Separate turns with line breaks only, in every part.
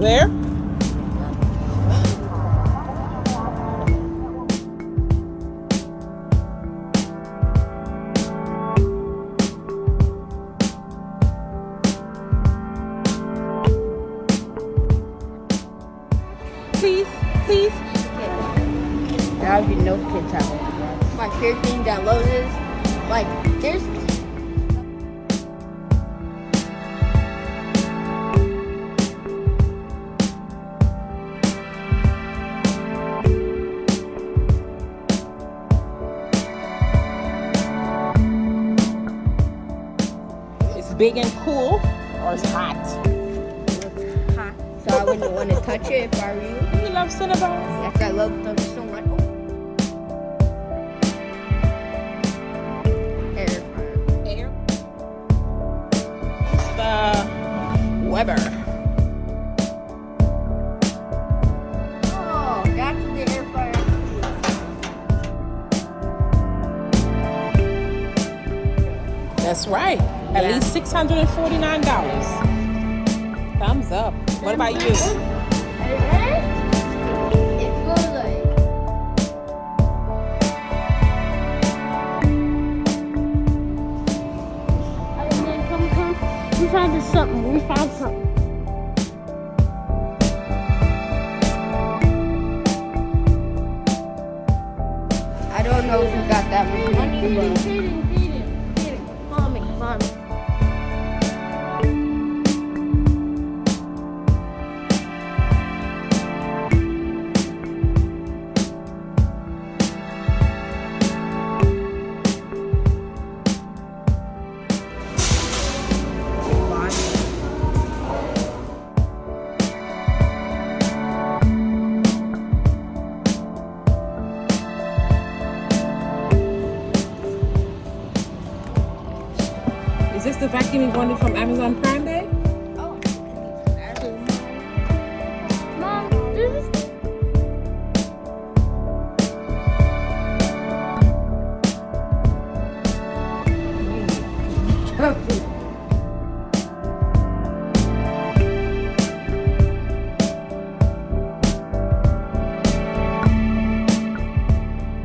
Where? Please.
There would be no kids have it. My favorite thing that Lowe is, like, there's
It's big and cool, or it's hot?
hot, so I wouldn't want to touch it if I were you.
You love Cinnabons?
Yes, I love them so much. Air fryer.
Air. It's the Weber.
Oh, that's the air fryer.
That's right. At
Yeah.
least $649. Thumbs up. What about you?
It feels like
Come. We found something.
I don't know if we got that much money, but
Follow me.
Is this the vacuum you wanted from Amazon Prime Day?
oh,
Mom, this is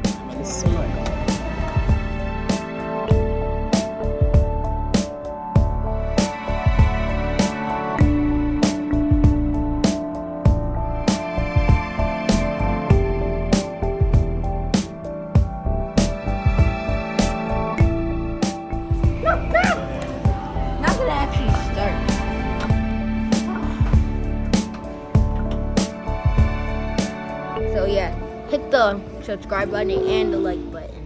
I'm gonna smell it.
not gonna actually start. So yeah, hit the subscribe button and the like button.